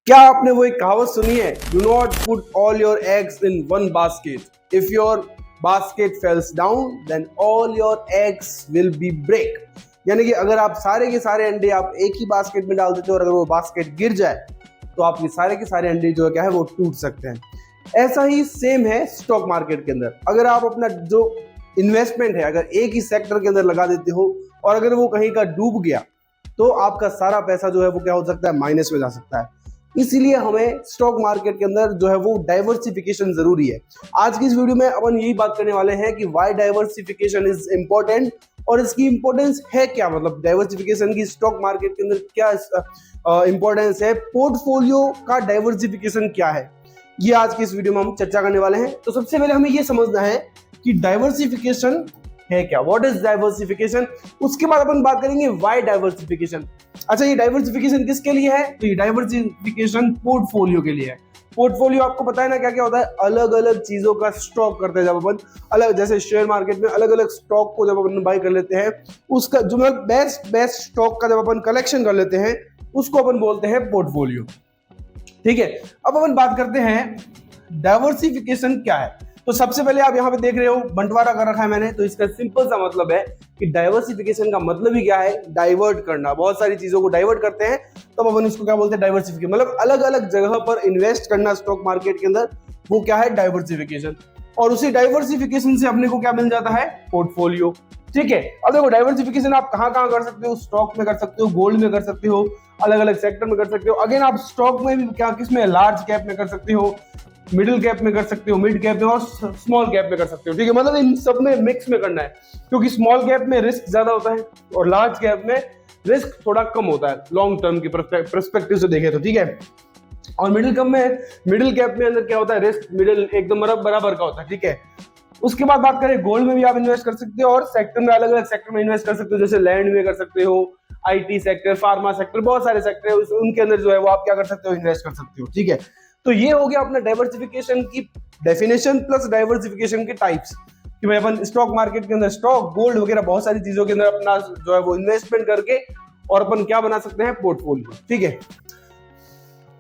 क्या आपने वो एक कहावत सुनी है, do not put all your eggs in one basket, if your basket falls down then all your eggs will be break. यानी कि अगर आप सारे के सारे अंडे आप एक ही बास्केट में डाल देते हो और अगर वो बास्केट गिर जाए तो आपके सारे के सारे अंडे जो है क्या है वो टूट सकते हैं। ऐसा ही सेम है स्टॉक मार्केट के अंदर। अगर आप अपना जो इन्वेस्टमेंट है अगर एक ही सेक्टर के अंदर लगा देते हो और अगर वो कहीं का डूब गया तो आपका सारा पैसा जो है वो क्या हो सकता है, माइनस में जा सकता है। इसीलिए हमें स्टॉक मार्केट के अंदर जो है वो डाइवर्सिफिकेशन जरूरी है। आज की इस वीडियो में अपन यही बात करने वाले हैं कि व्हाई डाइवर्सिफिकेशन इज इंपॉर्टेंट और इसकी इंपॉर्टेंस है क्या, मतलब डाइवर्सिफिकेशन की स्टॉक मार्केट के अंदर क्या इंपॉर्टेंस है, पोर्टफोलियो का डाइवर्सिफिकेशन क्या है, ये आज की इस वीडियो में हम चर्चा करने वाले हैं। तो सबसे पहले हमें ये समझना है कि डाइवर्सिफिकेशन है क्या, व्हाट इज डाइवर्सिफिकेशन। उसके बाद अपन बात करेंगे व्हाई डाइवर्सिफिकेशन। अच्छा, ये डाइवर्सिफिकेशन किसके लिए है, तो ये डाइवर्सिफिकेशन पोर्टफोलियो के लिए है। पोर्टफोलियो आपको पता है ना क्या क्या होता है, अलग अलग चीजों का स्टॉक करते हैं। जब अपन अलग जैसे शेयर मार्केट में अलग अलग स्टॉक को जब अपन बाई कर लेते हैं, उसका जो बेस्ट स्टॉक का जब अपन कलेक्शन कर लेते हैं उसको अपन बोलते हैं पोर्टफोलियो। ठीक है, अब अपन बात करते हैं डाइवर्सिफिकेशन क्या है। तो सबसे पहले आप यहाँ पे देख रहे हो बंटवारा कर रखा है मैंने, तो इसका सिंपल सा मतलब है कि डाइवर्सिफिकेशन का मतलब ही क्या है, डाइवर्ट करना। बहुत सारी चीजों को डाइवर्ट करते हैं तब अपन इसको क्या बोलते हैं, डाइवर्सिफिकेशन। मतलब अलग अलग जगह पर इन्वेस्ट करना स्टॉक मार्केट के अंदर, वो क्या है, डाइवर्सिफिकेशन। और उसी डाइवर्सिफिकेशन से अपने को क्या मिल जाता है, पोर्टफोलियो। ठीक है, अब देखो डाइवर्सिफिकेशन आप कहाँ कहाँ कर सकते हो, स्टॉक में कर सकते हो, गोल्ड में कर सकते हो, अलग अलग सेक्टर में कर सकते हो। अगेन आप स्टॉक में भी क्या किसमें, लार्ज कैप में कर सकते हो, मिडिल कैप में कर सकते हो, मिड कैप में और स्मॉल कैप में कर सकते हो। ठीक है, मतलब इन सब में मिक्स में करना है, क्योंकि स्मॉल कैप में रिस्क ज्यादा होता है और लार्ज कैप में रिस्क थोड़ा कम होता है लॉन्ग टर्म की पर्सपेक्टिव से देखें तो। ठीक है, और मिडिल कैप में अंदर क्या होता है, रिस्क मिडिल एकदम बराबर का होता है। ठीक है, उसके बाद बात करें गोल्ड में भी आप इन्वेस्ट कर सकते हो और सेक्टर में अलग अलग सेक्टर में इन्वेस्ट कर सकते हो, जैसे लैंड में कर सकते हो, आईटी सेक्टर, फार्मा सेक्टर, बहुत सारे सेक्टर है उनके अंदर जो है वो आप क्या कर सकते हो, इन्वेस्ट कर सकते हो। ठीक है, तो ये हो गया अपना डाइवर्सिफिकेशन की डेफिनेशन प्लस डाइवर्सिफिकेशन के टाइप्स कि भाई अपन स्टॉक मार्केट के अंदर स्टॉक, गोल्ड वगैरह बहुत सारी चीजों के अंदर अपना जो है वो इन्वेस्टमेंट करके और अपन क्या बना सकते हैं, पोर्टफोलियो। ठीक है,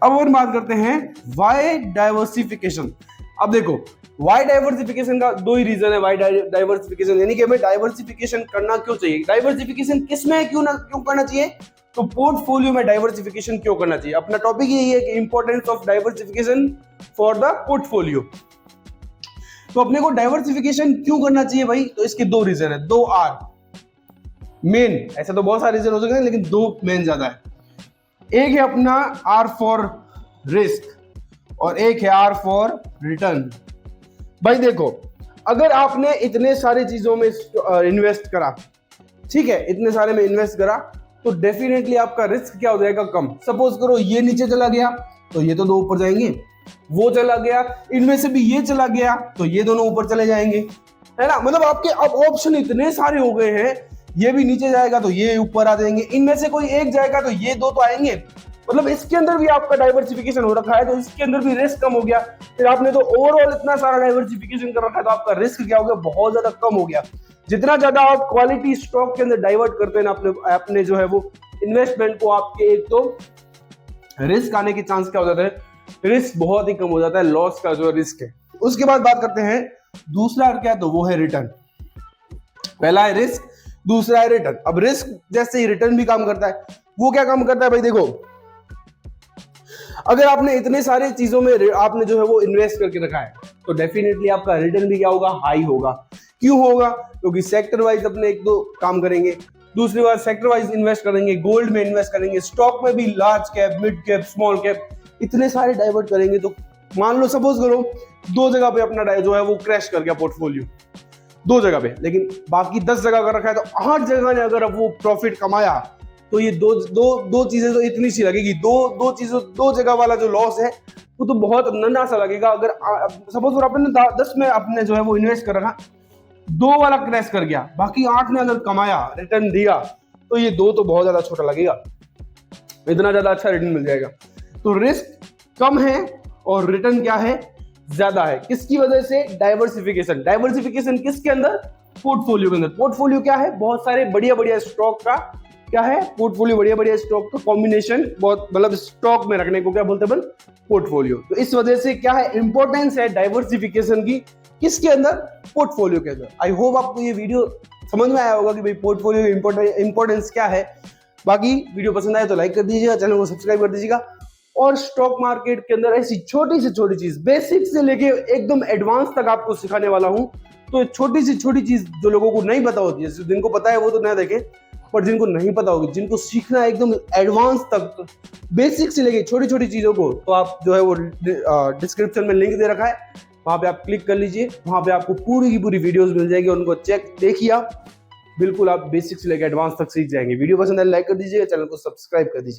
अब और बात करते हैं व्हाई डाइवर्सिफिकेशन। अब देखो व्हाई डाइवर्सिफिकेशन का दो ही रीजन है, व्हाई डाइवर्सिफिकेशन यानी कि हमें डाइवर्सिफिकेशन करना क्यों चाहिए, डाइवर्सिफिकेशन किसमें है, क्यों करना चाहिए, तो पोर्टफोलियो में डाइवर्सिफिकेशन क्यों करना चाहिए। अपना टॉपिक यही है कि importance of diversification for the portfolio. तो अपने को डाइवर्सिफिकेशन क्यों करना चाहिए भाई, तो इसके दो रीजन है, दो आर मेन। ऐसे तो बहुत सारे रीजन हो सकते हैं लेकिन दो मेन ज्यादा है। एक है अपना आर फॉर रिस्क और एक है आर फॉर रिटर्न। भाई देखो, अगर आपने इतने सारे चीजों में इन्वेस्ट करा, ठीक है, इतने सारे में इन्वेस्ट करा तो डेफिनेटली आपका रिस्क क्या हो जाएगा, कम। सपोज करो ये नीचे चला गया तो ये तो दो ऊपर जाएंगे, वो चला गया, इनमें से भी ये चला गया तो ये दोनों ऊपर चले जाएंगे, है ना। मतलब आपके अब ऑप्शन इतने सारे हो गए हैं, ये भी नीचे जाएगा तो ये ऊपर आ जाएंगे, इनमें से कोई एक जाएगा तो ये दो तो आएंगे। मतलब इसके अंदर भी आपका डाइवर्सिफिकेशन हो रखा है तो इसके अंदर भी रिस्क कम हो गया। फिर आपने तो ओवरऑल इतना सारा डाइवर्सिफिकेशन कर रखा है तो आपका रिस्क क्या हो गया, बहुत ज्यादा कम हो गया। जितना ज्यादा आप क्वालिटी स्टॉक के अंदर डाइवर्ट करते हैं ना अपने जो है वो इन्वेस्टमेंट को, आपके एक तो रिस्क आने की चांस क्या हो जाता है, रिस्क बहुत ही कम हो जाता है, लॉस का जो रिस्क है। उसके बाद बात करते हैं दूसरा क्या है, तो वो है रिटर्न। पहला है रिस्क, दूसरा है रिटर्न। अब रिस्क जैसे ही रिटर्न भी काम करता है, वो क्या काम करता है भाई, देखो अगर आपने इतने सारे चीजों में आपने जो है वो इन्वेस्ट करके रखा है तो डेफिनेटली आपका रिटर्न भी क्या होगा, हाई होगा। क्यों होगा, क्योंकि सेक्टर वाइज अपने एक दो काम करेंगे, दूसरी बार सेक्टर वाइज इन्वेस्ट करेंगे, गोल्ड में इन्वेस्ट करेंगे, स्टॉक में भी large cap, mid cap, small cap, इतने सारे डाइवर्ट करेंगे। तो मान लो सपोज करो दो जगह पे अपना जो है वो क्रैश कर गया पोर्टफोलियो, दो जगह पे, लेकिन बाकी 10 जगह कर रखा है तो 8 जगह ने अगर वो प्रॉफिट कमाया तो ये दो चीजें तो इतनी सी लगेगी, दो जगह वाला जो लॉस है वो तो बहुत नन्हा सा लगेगा। अगर सपोज आपने 10 में अपने जो है वो इन्वेस्ट कर रखा, दो वाला क्रैश कर गया, बाकी 8 ने अगर कमाया, रिटर्न दिया, तो ये दो तो बहुत ज्यादा छोटा लगेगा, इतना ज्यादा अच्छा रिटर्न मिल जाएगा। तो रिस्क कम है और रिटर्न क्या है, ज्यादा है। किसकी वजह से, डाइवर्सिफिकेशन। डाइवर्सिफिकेशन किसके अंदर, पोर्टफोलियो के अंदर। पोर्टफोलियो क्या है, बहुत सारे बढ़िया बढ़िया स्टॉक का क्या है, पोर्टफोलियो बढ़िया बढ़िया स्टॉक का कॉम्बिनेशन, बहुत मतलब स्टॉक में रखने को क्या बोलते हैं अपन, पोर्टफोलियो। तो इस वजह से क्या है, इंपॉर्टेंस है डाइवर्सिफिकेशन की, किसके अंदर, पोर्टफोलियो के अंदर। आई होप आपको ये वीडियो समझ में आया होगा कि भाई पोर्टफोलियो इंपॉर्टेंस क्या है। बाकी वीडियो पसंद आए तो लाइक कर दीजिएगा, चैनल को सब्सक्राइब कर दीजिएगा। और स्टॉक मार्केट के अंदर ऐसी छोटी से छोटी चीज, बेसिक से लेके एकदम एडवांस तक आपको सिखाने वाला हूं। तो छोटी से छोटी चीज जो लोगों को नहीं पता होती है, जिनको पता है वो तो ना देखें, पर जिनको नहीं पता होगी, जिनको सीखना है एकदम एडवांस तक, बेसिक से लेके छोटी छोटी चीजों को, तो आप जो है वो डिस्क्रिप्शन में लिंक दे रखा है, वहां पे आप क्लिक कर लीजिए। वहां पे आपको पूरी की पूरी वीडियोस मिल जाएगी, उनको चेक देखिए आप, बिल्कुल आप बेसिक से लेकर एडवांस तक सीख जाएंगे। वीडियो पसंद है लाइक कर दीजिए, चैनल को सब्सक्राइब कर दीजिए।